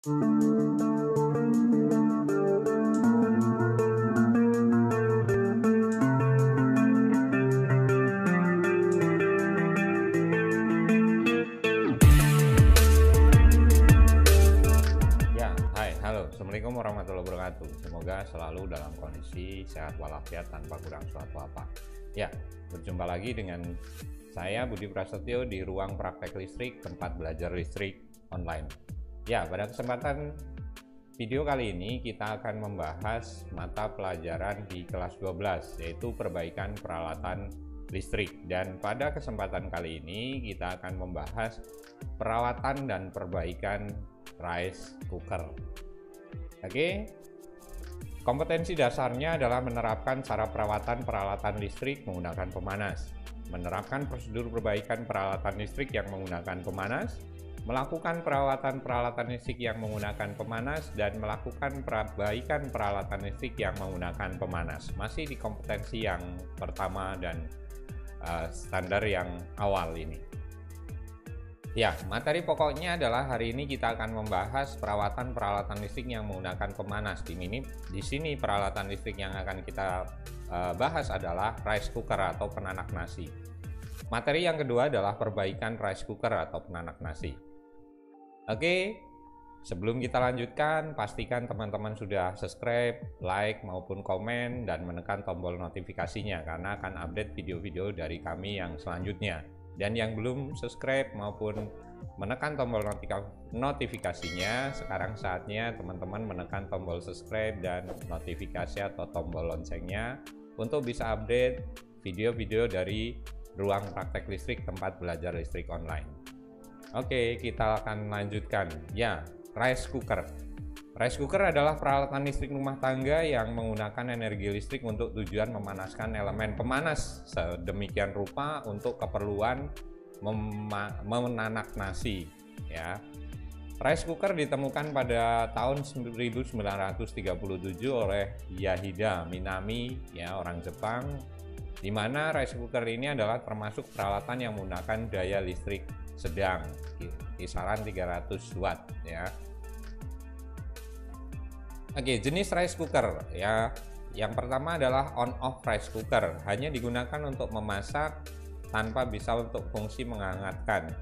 Halo, Assalamualaikum warahmatullahi wabarakatuh. Semoga selalu dalam kondisi sehat walafiat tanpa kurang suatu apa. Ya, berjumpa lagi dengan saya Budi Prasetyo di ruang praktek listrik, tempat belajar listrik online. Ya, pada kesempatan video kali ini kita akan membahas mata pelajaran di kelas 12, yaitu perbaikan peralatan listrik. Dan pada kesempatan kali ini kita akan membahas perawatan dan perbaikan rice cooker. Oke, kompetensi dasarnya adalah menerapkan cara perawatan peralatan listrik menggunakan pemanas, menerapkan prosedur perbaikan peralatan listrik yang menggunakan pemanas, melakukan perawatan peralatan listrik yang menggunakan pemanas, dan melakukan perbaikan peralatan listrik yang menggunakan pemanas. Masih di kompetensi yang pertama dan standar yang awal ini. Ya, materi pokoknya adalah hari ini kita akan membahas perawatan peralatan listrik yang menggunakan pemanas. Di sini peralatan listrik yang akan kita bahas adalah rice cooker atau penanak nasi. Materi yang kedua adalah perbaikan rice cooker atau penanak nasi. Oke, sebelum kita lanjutkan, pastikan teman-teman sudah subscribe, like, maupun komen, dan menekan tombol notifikasinya karena akan update video-video dari kami yang selanjutnya. Dan yang belum subscribe maupun menekan tombol notifikasinya, sekarang saatnya teman-teman menekan tombol subscribe dan notifikasi atau tombol loncengnya untuk bisa update video-video dari ruang praktek listrik, tempat belajar listrik online. Oke, kita akan lanjutkan. Ya, rice cooker. Rice cooker adalah peralatan listrik rumah tangga yang menggunakan energi listrik untuk tujuan memanaskan elemen pemanas sedemikian rupa untuk keperluan menanak nasi. Ya, rice cooker ditemukan pada tahun 1937 oleh Yahida Minami, ya, orang Jepang, di mana rice cooker ini adalah termasuk peralatan yang menggunakan daya listrik sedang, kisaran 300 watt, ya. Oke, jenis rice cooker, ya. Yang pertama adalah on-off rice cooker, hanya digunakan untuk memasak tanpa bisa untuk fungsi menghangatkan,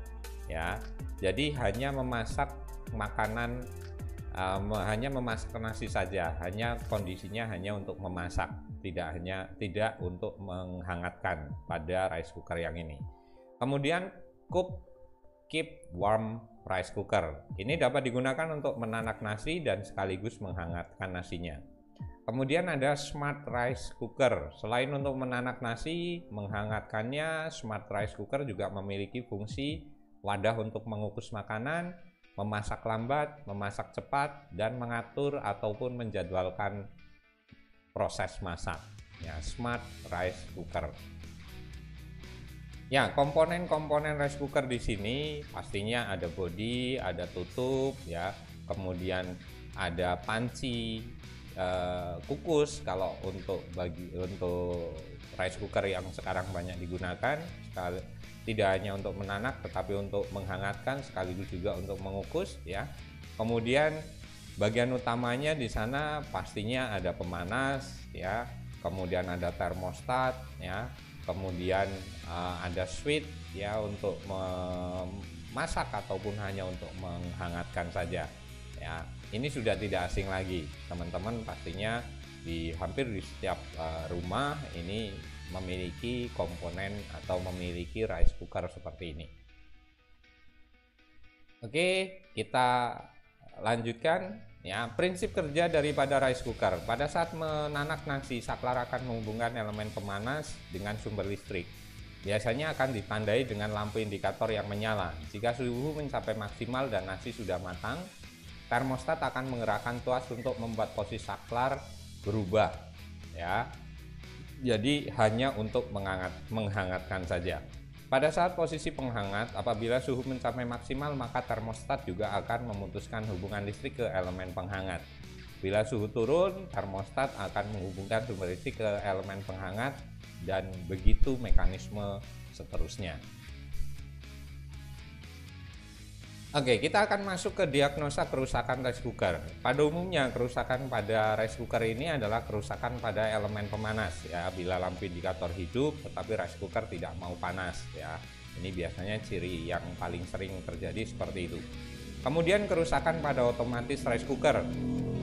ya. Jadi hanya memasak makanan, hanya memasak nasi saja, hanya kondisinya hanya untuk memasak, tidak untuk menghangatkan pada rice cooker yang ini. Kemudian keep warm rice cooker. Ini dapat digunakan untuk menanak nasi dan sekaligus menghangatkan nasinya. Kemudian ada smart rice cooker. Selain untuk menanak nasi, menghangatkannya, smart rice cooker juga memiliki fungsi wadah untuk mengukus makanan, memasak lambat, memasak cepat, dan mengatur ataupun menjadwalkan proses masak. Ya, smart rice cooker. Ya, komponen-komponen rice cooker di sini pastinya ada bodi, ada tutup, ya. Kemudian ada panci, kukus kalau untuk rice cooker yang sekarang banyak digunakan, tidak hanya untuk menanak tetapi untuk menghangatkan sekaligus juga untuk mengukus, ya. Kemudian bagian utamanya di sana pastinya ada pemanas, ya. Kemudian ada termostat, ya. Kemudian ada switch, ya, untuk memasak ataupun hanya untuk menghangatkan saja, ya. Ini sudah tidak asing lagi, teman-teman. Pastinya hampir di setiap rumah ini memiliki komponen atau memiliki rice cooker seperti ini. Oke, kita lanjutkan. Ya, prinsip kerja daripada rice cooker. Pada saat menanak nasi, saklar akan menghubungkan elemen pemanas dengan sumber listrik. Biasanya akan ditandai dengan lampu indikator yang menyala. Jika suhu mencapai maksimal dan nasi sudah matang, termostat akan menggerakkan tuas untuk membuat posisi saklar berubah, ya. Jadi hanya untuk menghangatkan saja. Pada saat posisi penghangat, apabila suhu mencapai maksimal, maka termostat juga akan memutuskan hubungan listrik ke elemen penghangat. Bila suhu turun, termostat akan menghubungkan sumber listrik ke elemen penghangat, dan begitu mekanisme seterusnya. Oke, kita akan masuk ke diagnosa kerusakan rice cooker. Pada umumnya, kerusakan pada rice cooker ini adalah kerusakan pada elemen pemanas ya. Bila lampu indikator hidup, tetapi rice cooker tidak mau panas ya. Ini biasanya ciri yang paling sering terjadi seperti itu. Kemudian kerusakan pada otomatis rice cooker.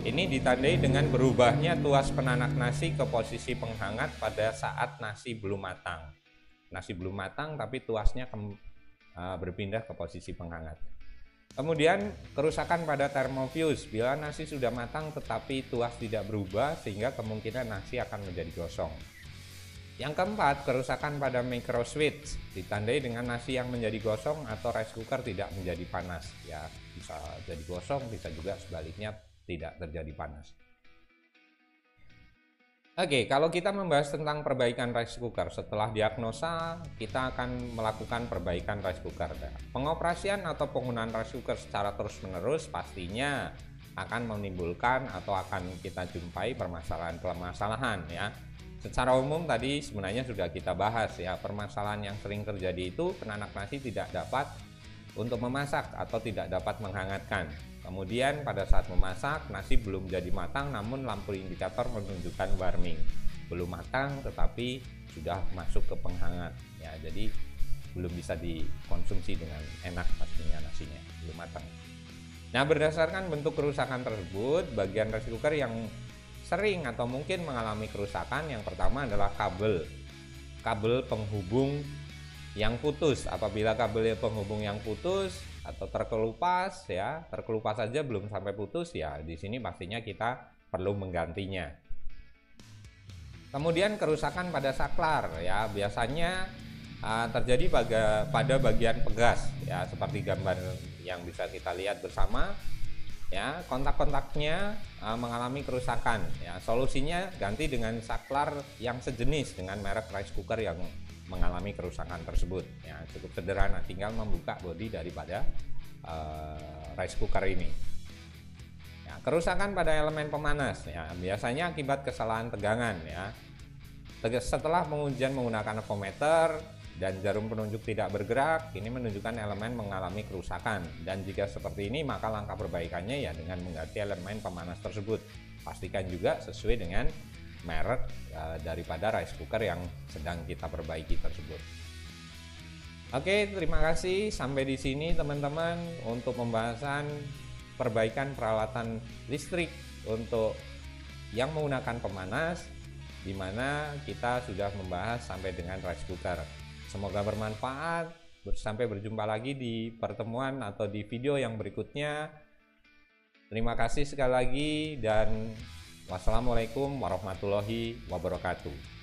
Ini ditandai dengan berubahnya tuas penanak nasi ke posisi penghangat pada saat nasi belum matang. Nasi belum matang tapi tuasnya berpindah ke posisi penghangat. Kemudian kerusakan pada thermofuse, bila nasi sudah matang tetapi tuas tidak berubah sehingga kemungkinan nasi akan menjadi gosong. Yang keempat, kerusakan pada micro switch, ditandai dengan nasi yang menjadi gosong atau rice cooker tidak menjadi panas. Ya, bisa jadi gosong, bisa juga sebaliknya tidak terjadi panas. Oke, kalau kita membahas tentang perbaikan rice cooker, setelah diagnosa, kita akan melakukan perbaikan rice cooker. Pengoperasian atau penggunaan rice cooker secara terus-menerus pastinya akan menimbulkan atau akan kita jumpai permasalahan-permasalahan ya. Secara umum tadi sebenarnya sudah kita bahas ya, permasalahan yang sering terjadi itu penanak nasi tidak dapat untuk memasak atau tidak dapat menghangatkan. Kemudian pada saat memasak, nasi belum jadi matang namun lampu indikator menunjukkan warming. Belum matang tetapi sudah masuk ke penghangat. Ya, jadi belum bisa dikonsumsi dengan enak pastinya nasinya, belum matang. Nah, berdasarkan bentuk kerusakan tersebut, bagian rice cooker yang sering atau mungkin mengalami kerusakan yang pertama adalah kabel penghubung yang putus. Apabila kabel penghubung yang putus atau terkelupas ya, terkelupas saja belum sampai putus ya, di sini pastinya kita perlu menggantinya. Kemudian kerusakan pada saklar ya, biasanya terjadi pada bagian pegas ya, seperti gambar yang bisa kita lihat bersama ya, kontak-kontaknya mengalami kerusakan ya. Solusinya ganti dengan saklar yang sejenis dengan merek rice cooker yang mengalami kerusakan tersebut ya, cukup sederhana, tinggal membuka bodi daripada rice cooker ini ya. Kerusakan pada elemen pemanas ya, biasanya akibat kesalahan tegangan ya. Setelah pengujian menggunakan avometer dan jarum penunjuk tidak bergerak, ini menunjukkan elemen mengalami kerusakan, dan jika seperti ini maka langkah perbaikannya ya dengan mengganti elemen pemanas tersebut. Pastikan juga sesuai dengan merek daripada rice cooker yang sedang kita perbaiki tersebut. Oke, terima kasih. Sampai di sini teman-teman untuk pembahasan perbaikan peralatan listrik untuk yang menggunakan pemanas, di mana kita sudah membahas sampai dengan rice cooker. Semoga bermanfaat. Sampai berjumpa lagi di pertemuan atau di video yang berikutnya. Terima kasih sekali lagi dan wassalamualaikum warahmatullahi wabarakatuh.